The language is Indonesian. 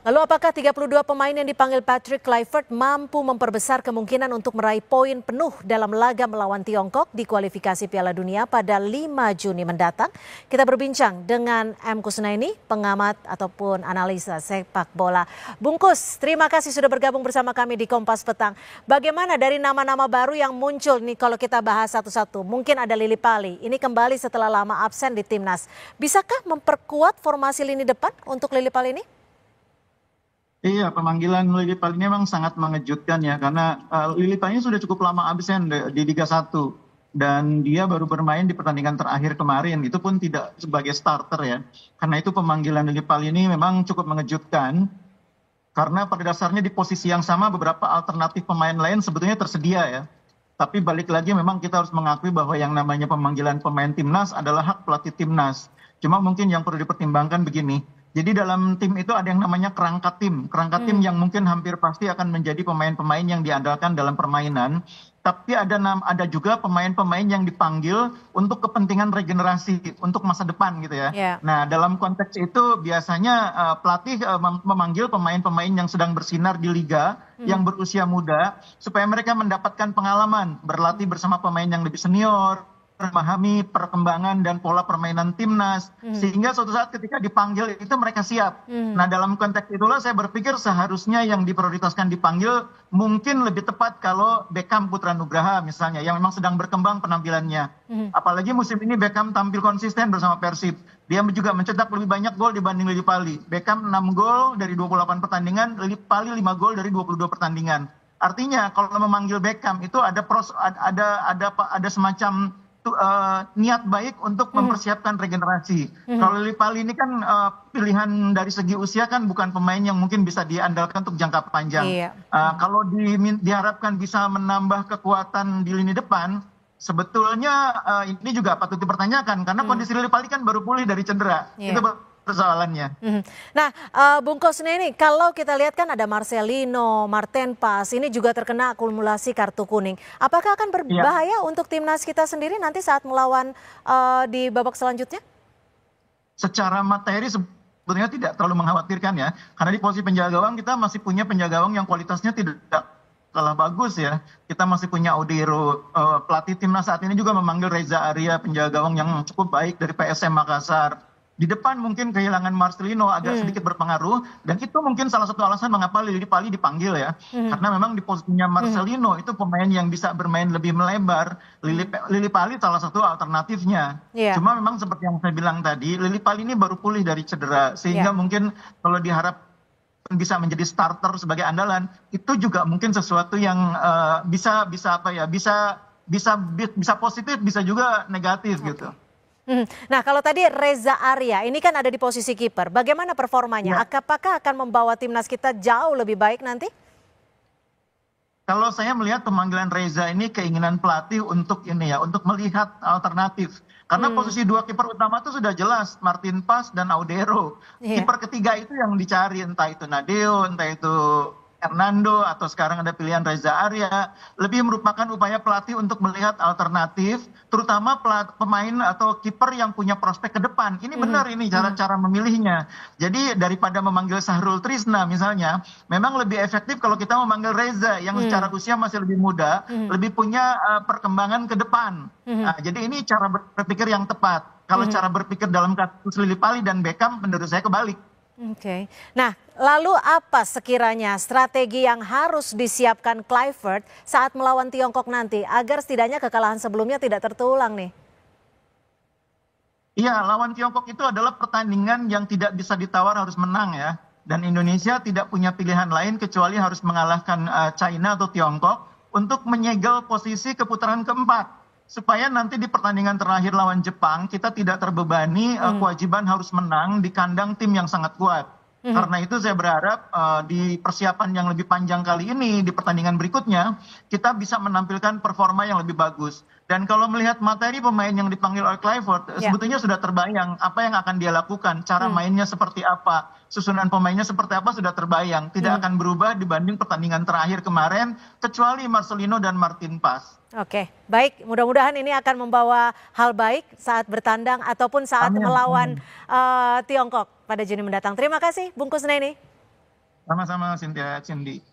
Lalu apakah 32 pemain yang dipanggil Patrick Kluivert mampu memperbesar kemungkinan untuk meraih poin penuh dalam laga melawan Tiongkok di kualifikasi Piala Dunia pada 5 Juni mendatang? Kita berbincang dengan M. Kusnaini, pengamat ataupun analisa sepak bola. Bungkus, terima kasih sudah bergabung bersama kami di Kompas Petang. Bagaimana dari nama-nama baru yang muncul nih kalau kita bahas satu-satu? Mungkin ada Lily Pali, ini kembali setelah lama absen di timnas. Bisakah memperkuat formasi lini depan untuk Lily Pali ini? Iya, pemanggilan Lily Pali ini memang sangat mengejutkan ya, karena Lily Pali ini sudah cukup lama absen di Liga 1. Dan dia baru bermain di pertandingan terakhir kemarin, itu pun tidak sebagai starter ya. Karena itu pemanggilan Lily Pali ini memang cukup mengejutkan, karena pada dasarnya di posisi yang sama beberapa alternatif pemain lain sebetulnya tersedia ya. Tapi balik lagi memang kita harus mengakui bahwa yang namanya pemanggilan pemain timnas adalah hak pelatih timnas. Cuma mungkin yang perlu dipertimbangkan begini. Jadi dalam tim itu ada yang namanya kerangka tim. Kerangka tim yang mungkin hampir pasti akan menjadi pemain-pemain yang diandalkan dalam permainan. Tapi ada juga pemain-pemain yang dipanggil untuk kepentingan regenerasi, untuk masa depan gitu ya. Yeah. Nah dalam konteks itu biasanya pelatih memanggil pemain-pemain yang sedang bersinar di liga, yang berusia muda, supaya mereka mendapatkan pengalaman, berlatih bersama pemain yang lebih senior, memahami perkembangan dan pola permainan timnas, sehingga suatu saat ketika dipanggil itu mereka siap. Nah dalam konteks itulah saya berpikir seharusnya yang diprioritaskan dipanggil mungkin lebih tepat kalau Beckham Putra Nugraha misalnya, yang memang sedang berkembang penampilannya. Apalagi musim ini Beckham tampil konsisten bersama Persib. Dia juga mencetak lebih banyak gol dibanding Lily Pali. Beckham 6 gol dari 28 pertandingan, Lily Pali 5 gol dari 22 pertandingan. Artinya kalau memanggil Beckham itu ada semacam niat baik untuk mempersiapkan regenerasi. Kalau Lily Pali ini kan pilihan dari segi usia kan bukan pemain yang mungkin bisa diandalkan untuk jangka panjang. Iya. Kalau diharapkan bisa menambah kekuatan di lini depan, sebetulnya ini juga patut dipertanyakan karena kondisi Lily Pali kan baru pulih dari cedera. Iya. Itu persoalannya. Nah, Bung Kusnaini ini kalau kita lihat kan ada Marcelino, Marten Pas, ini juga terkena akumulasi kartu kuning. Apakah akan berbahaya untuk timnas kita sendiri nanti saat melawan di babak selanjutnya? Secara materi sebetulnya tidak terlalu mengkhawatirkan ya, karena di posisi penjaga gawang kita masih punya penjaga gawang yang kualitasnya tidak kalah bagus ya. Kita masih punya Odero, pelatih timnas saat ini juga memanggil Reza Arya, penjaga gawang yang cukup baik dari PSM Makassar. Di depan mungkin kehilangan Marcelino agak sedikit berpengaruh, dan itu mungkin salah satu alasan mengapa Lily Pali dipanggil ya. Karena memang di posisinya Marcelino itu pemain yang bisa bermain lebih melebar. Lily Pali salah satu alternatifnya. Yeah. Cuma memang seperti yang saya bilang tadi, Lily Pali ini baru pulih dari cedera, sehingga mungkin kalau diharap bisa menjadi starter sebagai andalan, itu juga mungkin sesuatu yang bisa positif, bisa juga negatif gitu. Nah, kalau tadi Reza Arya, ini kan ada di posisi kiper. Bagaimana performanya? Apakah akan membawa timnas kita jauh lebih baik nanti? Kalau saya melihat pemanggilan Reza ini keinginan pelatih untuk melihat alternatif. Karena posisi dua kiper utama itu sudah jelas, Martin Pas dan Audero. Kiper ketiga itu yang dicari, entah itu Nadeo, entah itu Hernando, atau sekarang ada pilihan Reza Arya, lebih merupakan upaya pelatih untuk melihat alternatif, terutama pemain atau kiper yang punya prospek ke depan. Ini benar ini cara memilihnya. Jadi daripada memanggil Sahrul Trisna misalnya, memang lebih efektif kalau kita memanggil Reza yang secara usia masih lebih muda, lebih punya perkembangan ke depan. Nah, jadi ini cara berpikir yang tepat. Kalau cara berpikir dalam kasus Lily Pali dan Beckham menurut saya kebalik. Oke. Nah, lalu apa sekiranya strategi yang harus disiapkan Kluivert saat melawan Tiongkok nanti agar setidaknya kekalahan sebelumnya tidak terulang nih? Iya, lawan Tiongkok itu adalah pertandingan yang tidak bisa ditawar, harus menang ya. Dan Indonesia tidak punya pilihan lain kecuali harus mengalahkan China atau Tiongkok untuk menyegel posisi ke putaran keempat. Supaya nanti di pertandingan terakhir lawan Jepang kita tidak terbebani kewajiban harus menang di kandang tim yang sangat kuat. Karena itu saya berharap di persiapan yang lebih panjang kali ini, di pertandingan berikutnya, kita bisa menampilkan performa yang lebih bagus. Dan kalau melihat materi pemain yang dipanggil oleh Kluivert, sebetulnya sudah terbayang apa yang akan dia lakukan, cara mainnya seperti apa, susunan pemainnya seperti apa sudah terbayang. Tidak akan berubah dibanding pertandingan terakhir kemarin, kecuali Marcelino dan Martin Pas. Oke, baik. Mudah-mudahan ini akan membawa hal baik saat bertandang ataupun saat melawan Tiongkok pada Juni mendatang. Terima kasih, Bung Kusnaini. Sama-sama Cynthia, Cindy.